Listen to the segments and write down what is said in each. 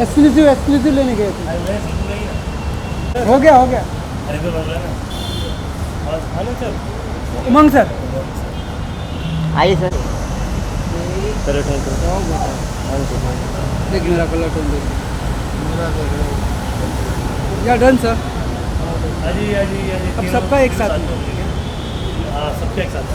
Exclusive exclusive लेने गए थे। अरे मैं सुन नहीं ना। हो गया हो गया। अरे तो बोल रहा है ना। और हेलो सर। उमंग सर। आइए सर। चलो थैंक यू। देख मेरा कलर टोन देख। या डन सर। अजी अजी अजी अब सबका एक साथ में। हाँ सबका एक साथ।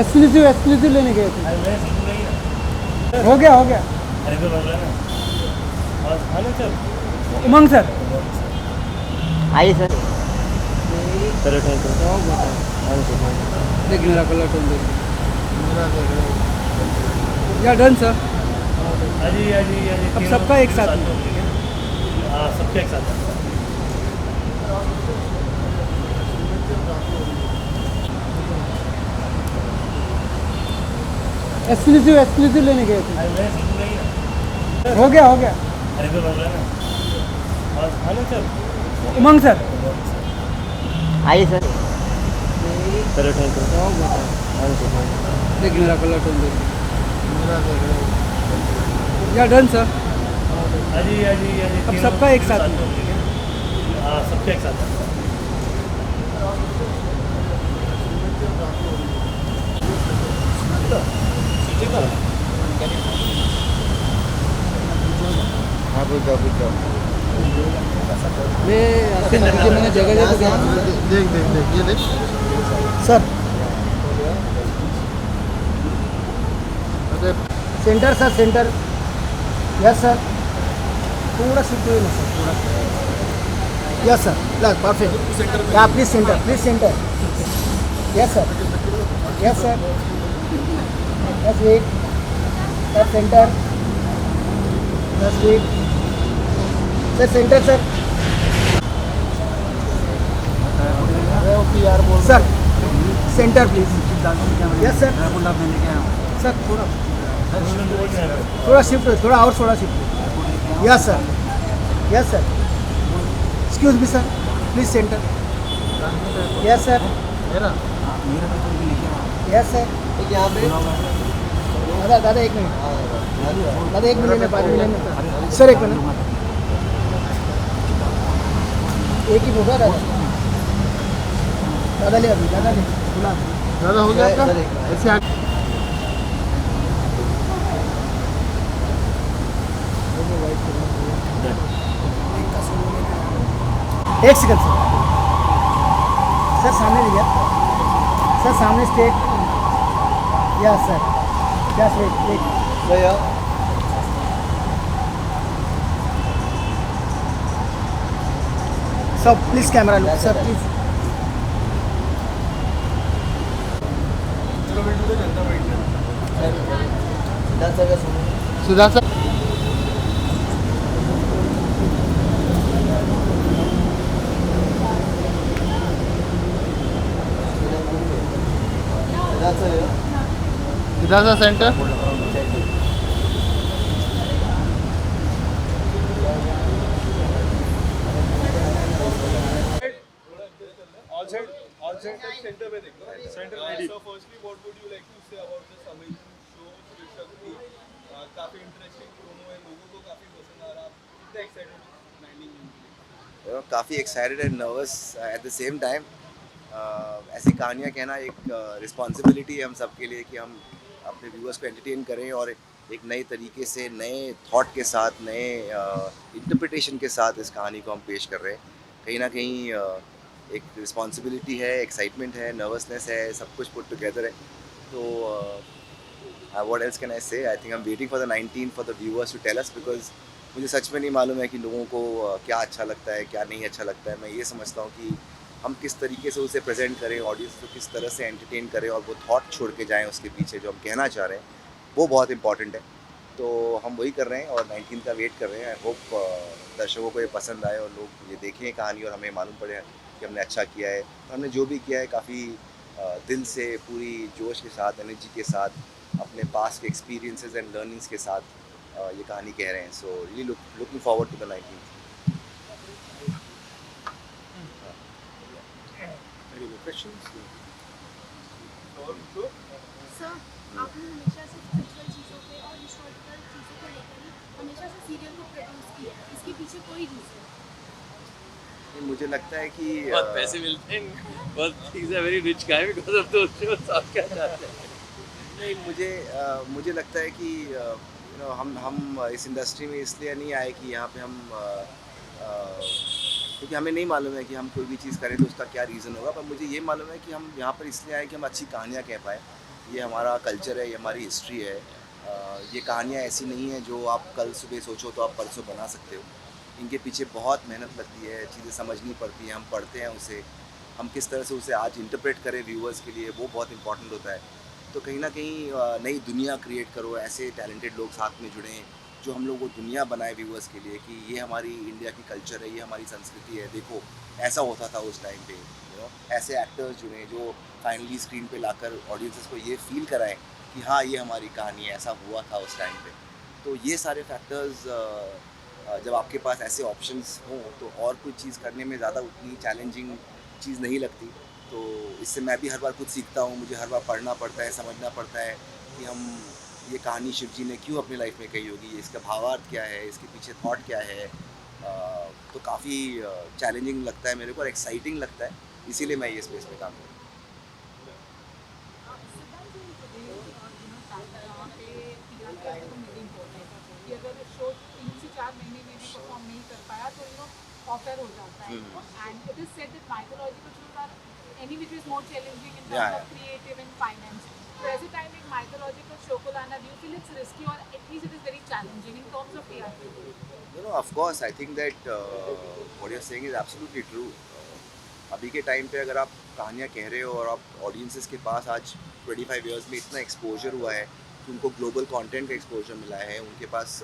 एक्सक्लूसिव एक्सक्लूसिव लेने गए थे। अरे मैं सुन नहीं ना। हो गया हो गया। अरे तो बोल रहा है ना। और हेलो सर। उमंग सर। आइए सर। चलो थैंक यू। देख मेरा कलर टोन देख। या डन सर। अजी अजी अजी अब सबका एक साथ में। हाँ सबका एक साथ। एक्सक्लूसिव एक्सक्लूसिव लेने गए थे। अरे मैं सुन नहीं ना। हो गया हो गया। अरे तो बोल रहा है ना। और हेलो सर। उमंग सर। आइए सर। चलो थैंक यू। देख मेरा कलर टोन देख। या डन सर। अजी अजी अजी अब सबका एक साथ में। हाँ सबका एक साथ। हाँ पूछ जाओ मैं आपके नतीजे मैंने जगह जगह गया। देख ये देख सर अरे centre sir centre. Yes sir. थोड़ा शिफ्ट हुए ना सर थोड़ा। यस सर लग परफेक्ट। या please centre. Yes sir. Yes sir. Yes wait. Sir centre. Yes wait. Sir centre sir. Sir centre please. Yes sir. Sir थोड़ा shift हो थोड़ा और थोड़ा shift. Yes sir. Yes sir. Excuse me sir please centre. Yes sir. Yes sir. यहाँ पे दादा एक minute. दादा एक मिनट लेने 5 मिनट लेने सर। एक मिनट एक ही होगा दादा। दादा ले अभी दादा ले सुना। ज़्यादा हो गया आपका ऐसे आगे एक सेकंड सर सामने लिया सर सामने स्ट्रेट। यस सर क्या स्ट्रेट भैया सब please camera low sir please. Sudha sir Sudha sir centre All set center में देखो center ready. So firstly, what would you like to say about this amazing show, Shiv Shakti? काफी interesting promo है, लोगों को काफी पसंद आ रहा है. आप कितने एक्साइटेड लैंडिंग? काफ़ी excited and nervous at the same time. ऐसी कहानियाँ कहना एक रिस्पॉन्सिबिलिटी है हम सब के लिए कि हम अपने व्यूअर्स को एंटरटेन करें और एक नए तरीके से नए थॉट के साथ नए इंटरप्रिटेशन के साथ इस कहानी को हम पेश कर रहे हैं। कहीं ना कहीं एक रिस्पॉन्सिबिलिटी है, एक्साइटमेंट है, नर्वसनेस है, सब कुछ पुट टुगेदर है। तो what else can I say? I think I am waiting for the 19 for the viewers to tell us, because मुझे सच में नहीं मालूम है कि लोगों को क्या अच्छा लगता है, क्या नहीं अच्छा लगता है। मैं ये समझता हूँ कि हम किस तरीके से उसे प्रेजेंट करें, ऑडियंस को किस तरह से एंटरटेन करें और वो थॉट छोड़ के जाएँ उसके पीछे जो हम कहना चाह रहे हैं, वो बहुत इंपॉर्टेंट है। तो हम वही कर रहे हैं और 19 का वेट कर रहे हैं। आई होप दर्शकों को ये पसंद आए और लोग ये देखें कहानी और हमें मालूम पड़े कि हमने अच्छा किया है। तो हमने जो भी किया है काफ़ी दिल से, पूरी जोश के साथ, एनर्जी के साथ, अपने पास के एक्सपीरियंसेस एंड लर्निंग्स के साथ ये कहानी कह रहे हैं। So really looking forward to the 19th। questions? और तो सर आपने हमेशा से स्पिरिचुअल चीज़ों पे और हिस्टोरिकल चीज़ों को लेकर ही हमेशा से सीरियल को प्रोड्यूस किया है, इसके पीछे कोई रीज़न? मुझे लगता है कि बहुत पैसे मिलते हैं, बहुत he is a very rich guy because of those shows. आप क्या चाहते हैं? नहीं, मुझे लगता है कि हम इस इंडस्ट्री में इसलिए नहीं आए कि यहाँ पे हम क्योंकि हमें नहीं मालूम है कि हम कोई भी चीज़ करें तो उसका क्या रीज़न होगा, पर मुझे ये मालूम है कि हम यहाँ पर इसलिए आए कि हम अच्छी कहानियाँ कह पाएँ। ये हमारा कल्चर है, ये हमारी हिस्ट्री है। ये कहानियाँ ऐसी नहीं हैं जो आप कल सुबह सोचो तो आप परसों बना सकते हो। इनके पीछे बहुत मेहनत लगती है, चीज़ें समझनी पड़ती हैं, हम पढ़ते हैं उसे, हम किस तरह से उसे आज इंटरप्रेट करें व्यूअर्स के लिए, वो बहुत इंपॉर्टेंट होता है। तो कहीं ना कहीं नई दुनिया क्रिएट करो, ऐसे टैलेंटेड लोग साथ में जुड़ें जो हम लोग वो दुनिया बनाए व्यूअर्स के लिए कि ये हमारी इंडिया की कल्चर है, ये हमारी संस्कृति है, देखो ऐसा होता था उस टाइम पे। ऐसे एक्टर्स जुड़ें जो फाइनली स्क्रीन पे लाकर ऑडियंसेस को ये फील कराएं कि हाँ ये हमारी कहानी है, ऐसा हुआ था उस टाइम पे। तो ये सारे फैक्टर्स जब आपके पास ऐसे ऑप्शंस हों तो और कोई चीज़ करने में ज़्यादा उतनी चैलेंजिंग चीज़ नहीं लगती। तो इससे मैं भी हर बार कुछ सीखता हूँ, मुझे हर बार पढ़ना पड़ता है, समझना पड़ता है कि हम ये कहानी शिव जी ने क्यों अपनी लाइफ में कही होगी, इसका भावार्थ क्या है, इसके पीछे थॉट क्या है। तो काफ़ी चैलेंजिंग लगता है मेरे को और एक्साइटिंग लगता है, इसीलिए मैं ये स्पेस में काम करता हूँ। अगर शो 3 से 4 महीने में भी परफॉर्म नहीं कर पाया तो ऑफर हो जाता है and it is said that mythological shows are any which is more challenging in terms of creative and finance. तो ऐसे टाइम एक माइथोलॉजिकल शो को लाना, do you feel it's risky और at least it is very challenging in terms of TRP? Of course I think that what you are saying is absolutely true. अभी के time पे अगर आप कहानियाँ कह रहे हो और आप ऑडियंसेस के पास आज 25 इयर्स में इतना एक्सपोजर हुआ है कि उनको ग्लोबल कंटेंट का एक्सपोजर मिला है, उनके पास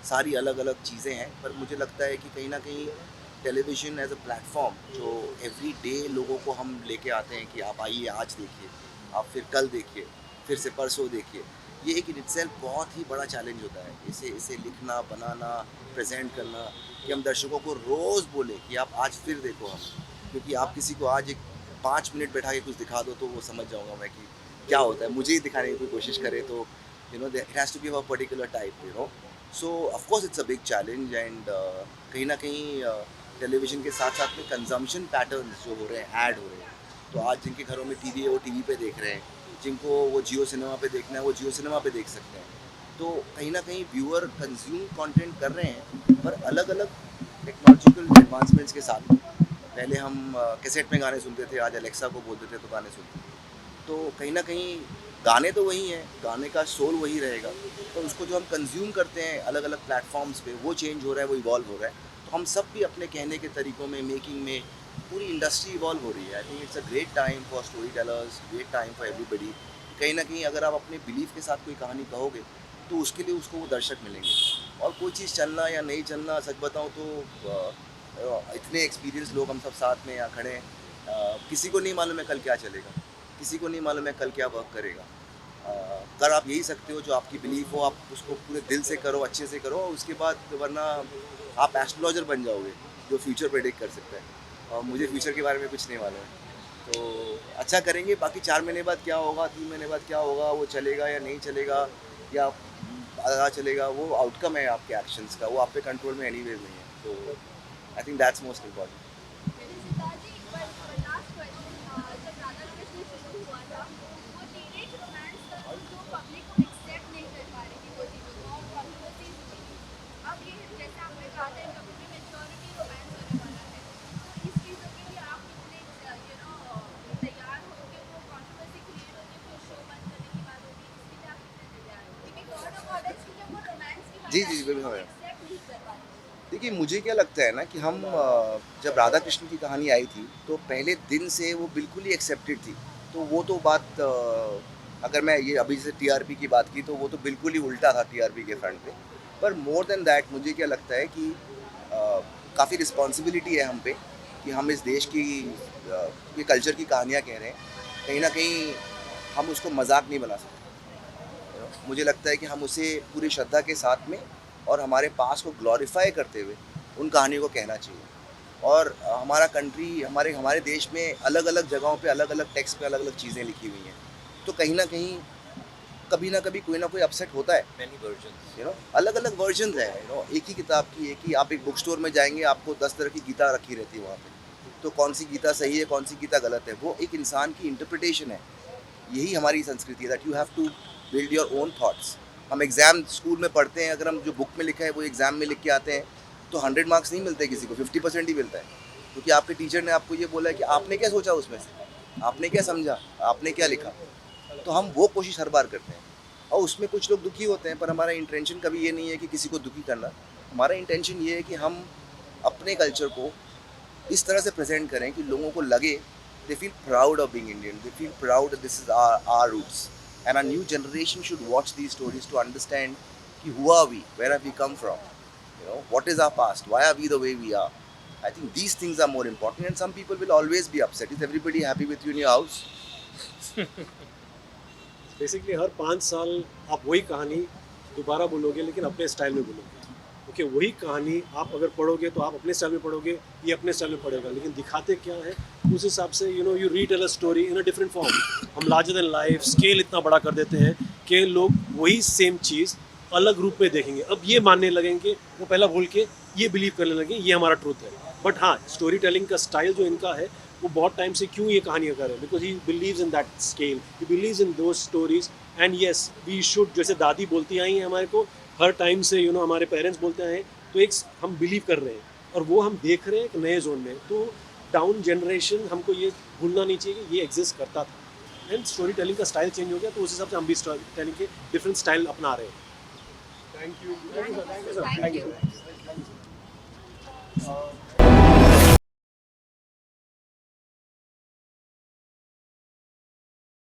सारी अलग अलग चीज़ें हैं, पर मुझे लगता है कि कहीं ना कहीं टेलीविज़न एज अ प्लेटफॉर्म जो एवरी डे लोगों को हम लेके आते हैं कि आप आइए आज देखिए, आप फिर कल देखिए, फिर से परसों देखिए, ये एक इन इटसेल्फ बहुत ही बड़ा चैलेंज होता है। इसे लिखना, बनाना, प्रेजेंट करना कि हम दर्शकों को रोज़ बोले कि आप आज फिर देखो हम, क्योंकि आप किसी को आज एक 5 मिनट बैठा के कुछ दिखा दो तो वो समझ जाऊँगा मैं कि क्या होता है। मुझे ही दिखाने की कोई कोशिश करे तो it has to be a particular type so of course it's a big challenge and कहीं ना कहीं टेलीविज़न के साथ साथ में कंजम्पशन पैटर्न्स जो हो रहे हैं, ऐड हो रहे हैं, तो आज जिनके घरों में टीवी है वो टीवी पे देख रहे हैं, जिनको वो जियो सिनेमा पे देखना है वो जियो सिनेमा पे देख सकते हैं। तो कहीं ना कहीं व्यूअर कंज्यूम कंटेंट कर रहे हैं, पर अलग अलग टेक्नोलॉजिकल एडवांसमेंट्स के साथ। पहले हम कैसेट में गाने सुनते थे, आज अलेक्सा को बोलते थे तो गाने सुनते थे। तो कहीं ना कहीं गाने तो वही हैं, गाने का सोल वही रहेगा, तो उसको जो हम कंज्यूम करते हैं अलग अलग प्लेटफॉर्म्स पे वो चेंज हो रहा है, वो इवॉल्व हो रहा है। तो हम सब भी अपने कहने के तरीक़ों में, मेकिंग में, पूरी इंडस्ट्री इवॉल्व हो रही है। I think it's a great time for story tellers, great time for everybody. कहीं ना कहीं अगर आप अपने बिलीफ के साथ कोई कहानी कहोगे तो उसके लिए उसको वो दर्शक मिलेंगे। और कोई चीज़ चलना या नहीं चलना, सच बताऊँ तो इतने एक्सपीरियंस लोग हम सब साथ में यहाँ खड़े हैं, किसी को नहीं मालूम है कल क्या चलेगा, किसी को नहीं मालूम है कल क्या वर्क करेगा। कर आप यही सकते हो जो आपकी बिलीफ हो, आप उसको पूरे दिल से करो, अच्छे से करो, उसके बाद वरना आप एस्ट्रोलॉजर बन जाओगे जो फ्यूचर प्रेडिक्ट कर सकता है। और मुझे फ्यूचर के बारे में कुछ नहीं मालूम है, तो अच्छा करेंगे। बाकी 4 महीने बाद क्या होगा, 3 महीने बाद क्या होगा, वो चलेगा या नहीं चलेगा या आधा चलेगा, वो आउटकम है आपके एक्शंस का, वो आप पे कंट्रोल में एनीवेज नहीं है। तो I think that's most important. जी बिल्कुल। देखिए मुझे क्या लगता है ना कि हम जब राधा कृष्ण की कहानी आई थी तो पहले दिन से वो बिल्कुल ही एक्सेप्टेड थी। तो वो तो बात अगर मैं ये अभी से टीआरपी की बात की तो वो तो बिल्कुल ही उल्टा था टीआरपी के फ्रंट पे। पर मोर देन दैट मुझे क्या लगता है कि काफ़ी रिस्पॉन्सिबिलिटी है हम पे कि हम इस देश की कल्चर की कहानियाँ कह रहे हैं, कहीं ना कहीं हम उसको मजाक नहीं बना सकते। मुझे लगता है कि हम उसे पूरी श्रद्धा के साथ में और हमारे पास को ग्लोरीफाई करते हुए उन कहानियों को कहना चाहिए। और हमारा कंट्री हमारे देश में अलग अलग जगहों पे अलग अलग टेक्स्ट पे अलग अलग चीज़ें लिखी हुई हैं, तो कहीं ना कहीं कभी ना कभी कोई ना कोई अपसेट होता है। Many versions. यू नो अलग अलग वर्जन हैं, यू नो एक ही किताब की एक ही, आप एक बुक स्टोर में जाएंगे आपको 10 तरह की गीता रखी रहती है वहाँ पे, तो कौन सी गीता सही है कौन सी गीता गलत है, वो एक इंसान की इंटरप्रिटेशन है। यही हमारी संस्कृति है, that you have to build your own thoughts. हम एग्ज़ाम स्कूल में पढ़ते हैं, अगर हम जो बुक में लिखा है वो एग्ज़ाम में लिख के आते हैं तो 100 मार्क्स नहीं मिलते किसी को, 50% ही मिलता है, क्योंकि आपके टीचर ने आपको ये बोला है कि आपने क्या सोचा उसमें से, आपने क्या समझा, आपने क्या लिखा। तो हम वो कोशिश हर बार करते हैं और उसमें कुछ लोग दुखी होते हैं, पर हमारा इंटेंशन कभी ये नहीं है कि किसी को दुखी करना। हमारा इंटेंशन ये है कि हम अपने कल्चर को इस तरह से प्रेजेंट करें कि लोगों को लगे they feel proud of being Indian, they feel proud this is our roots, and our new generation should watch these stories to understand कि who are we, where have we come from, you know what is our past, why are we the way we are. I think these things are more important, and some people will always be upset. Is everybody happy with you in your house? Basically हर 5 साल आप वही कहानी दोबारा बोलोगे, लेकिन अपने style में बोलोगे। ओके, वही कहानी आप अगर पढ़ोगे तो आप अपने स्टाइल में पढ़ोगे, ये अपने स्टाइल में पढ़ेगा, लेकिन दिखाते क्या है उस हिसाब से, you no, you retail a story in a different form. हम लार्जर देन लाइफ स्केल इतना बड़ा कर देते हैं कि लोग वही सेम चीज़ अलग रूप में देखेंगे। अब ये मानने लगेंगे, वो पहला भूल के ये बिलीव करने लगे ये हमारा ट्रूथ है। बट हाँ, स्टोरी टेलिंग का स्टाइल जो इनका है वो बहुत टाइम से क्यों ये कहानियाँ कर रहे हैं, because he believes in that scale, he believes in those stories. And yes, we should, जैसे दादी बोलती आई हैं हमारे को हर टाइम से, यू नो, हमारे पेरेंट्स बोलते आए हैं, तो एक हम बिलीव कर रहे हैं और वो हम देख रहे हैं एक नए जोन में। तो डाउन जनरेशन हमको ये भूलना नहीं चाहिए कि ये एग्जिस्ट करता था, एंड स्टोरी टेलिंग का स्टाइल चेंज हो गया, तो उस हिसाब से हम भी स्टोरी टेलिंग के डिफरेंट स्टाइल अपना रहे हैं। Thank you. Thank you.